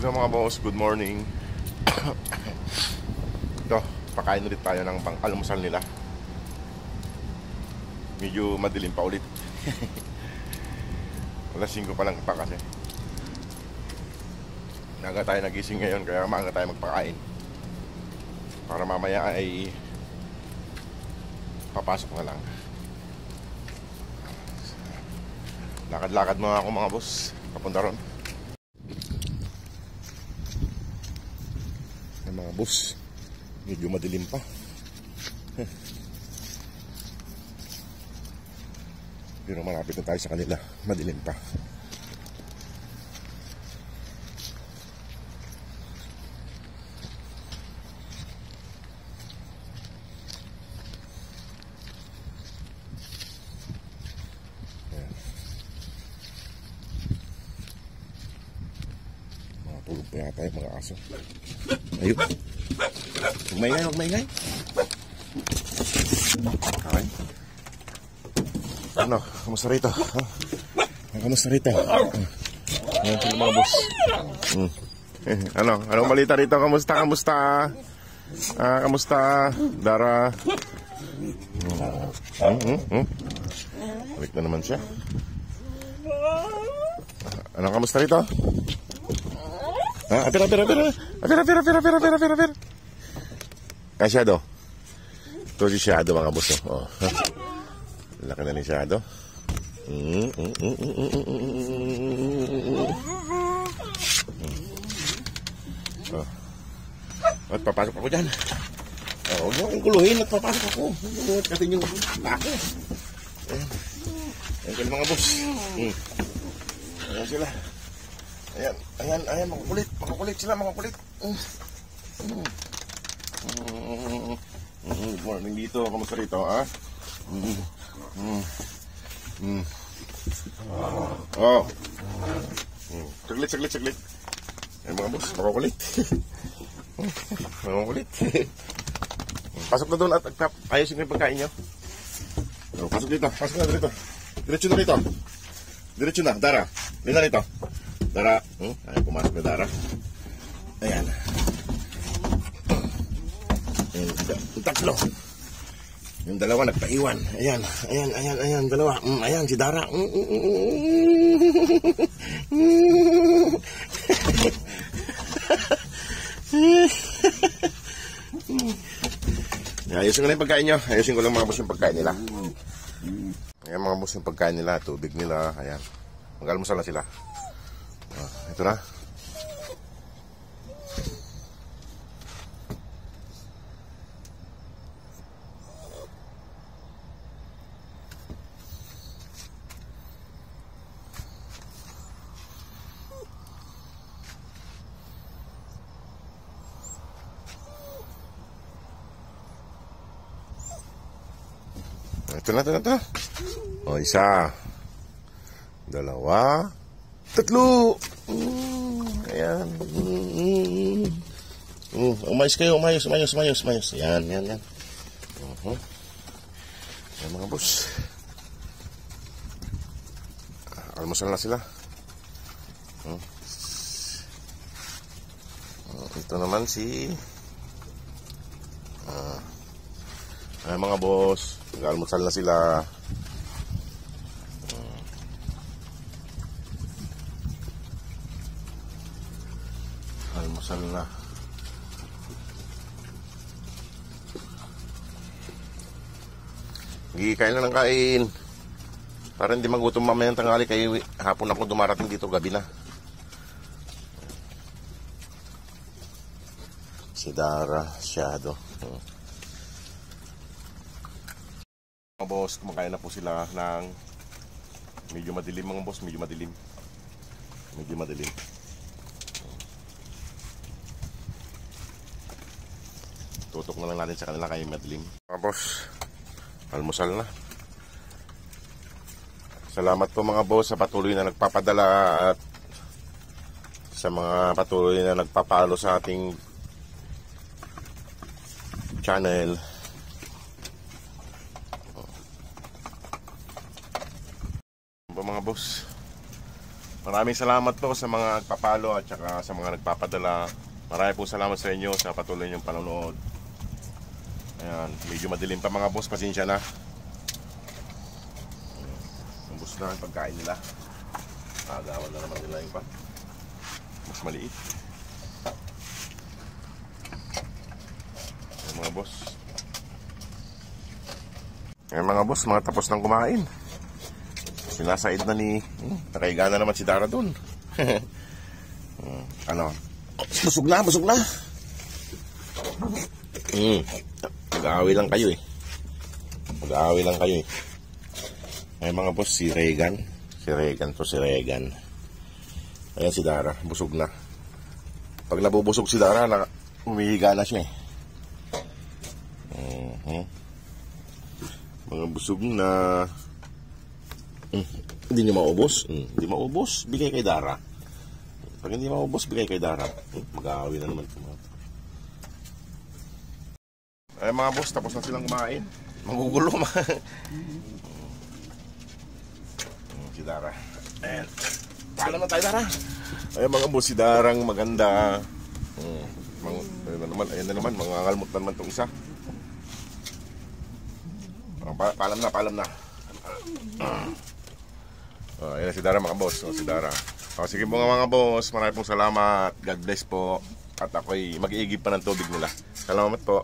Hello mga boss, good morning. Ito, pakain ulit tayo ng pang-almusal nila. Medyo madilim pa ulit. Alas 5 pa lang pa kasi. Naga tayo nagising ngayon, kaya maaga tayo magpakain. Para mamaya ay papasok na lang. Lakad-lakad mga ako mga boss, papunta ron. Ay mga boss, medyo madilim pa. Pero malapit na tayo sa kanila, madilim pa. Tulog pa yata yung mga aso. Ayun. Huwag maingay, huwag maingay. Okay. Ano? Kamusta rito? Kamusta rito? Ayan sila mga boss. Ano? Anong balita rito? Kamusta? Kamusta? Kamusta? Dara? Balik na naman siya. Ano? Kamusta rito? Apir. Kaya Shadow. Ito si Shadow mga boss. Oh. Laki na ni Shadow. Oh. At papasok ako dyan. Huwag mo akong kuluhin at papasok ako. Kasi yung laki. Ayan sila mga boss. Ayan sila. Ayan, makukulit sila, makukulit. Good morning dito, kamusta rito, ha? Oh. Saglit. Ayan mga boss, makukulit. Makukulit. Pasok na doon at ayusin ko yung pagkain nyo. Pasok na dito. Diretso na, Dara. Lina rito. Dara, ay pumasok na Dara. Ayan. Yung tatlo. Yung dalawa nagpaiwan. Ayan, dalawa. Ayan, si Dara. Ayusin ko na yung pagkain nyo. Ayusin ko lang mga boss yung pagkain nila. Ayan mga boss yung pagkain nila. Tubig nila. Ayan. Mag-almusal na sila. Ito na. Ito na. O, isa. Dalawa. Tatlo. Ayan. Umayos kayo, umayos. Yan. Yan mga boss. Almusal na sila. Ito naman si ayan mga boss. Almusal na sila. Almusal na. Kain na ng kain. Para hindi magutom mamayang tanghali, kayo hapon ako dumarating dito, gabi na. Si Dara, Shadow. Mga boss, kumakain na po sila ng medyo madilim mga boss, medyo madilim. Tutok na lang natin sa kanila kay madilim. Mga boss, almusal na. Salamat po mga boss sa patuloy na nagpapadala at sa mga patuloy na nagpapalo sa ating channel. Mga boss, Maraming salamat po sa mga nagpapalo at saka sa mga nagpapadala. Maraming po salamat sa inyo sa patuloy niyong panonood. Ayan, medyo madilim pa mga boss, pasensya na. Ubus na ang pagkain nila. Agawan na naman nila yung pa. Mas maliit. Ayan mga boss. Ayan mga boss, mga tapos nang kumain. Sinasaid na ni... nakaiga na naman si Dara dun. Ano? Busog na, busog na. Mag-aaway lang kayo eh. Mag-aaway lang kayo eh. Ay mga boss, si Regan. Si Regan to, si Regan. Ayan si Dara, busog na. Pag nabubusog si Dara, umihiga na siya eh. Mga busog na. Hindi niyo maubos. Hindi maubos, bigay kay Dara. Pag hindi maubos, bigay kay Dara. Mag-aaway na naman. Ay mga boss, tapos na silang kumain. Magugulo si Dara. Ayan. Paalam na tayo, Dara. Ay mga boss, si Darang maganda. Ayan na naman, mangangalmot na naman itong isa. Paalam na, paalam na. Ayan si Dara mga boss. Si Dara. Sige po mga boss, maraming pong salamat. God bless po. At ako'y mag-iigib pa ng tubig nila. Salamat po.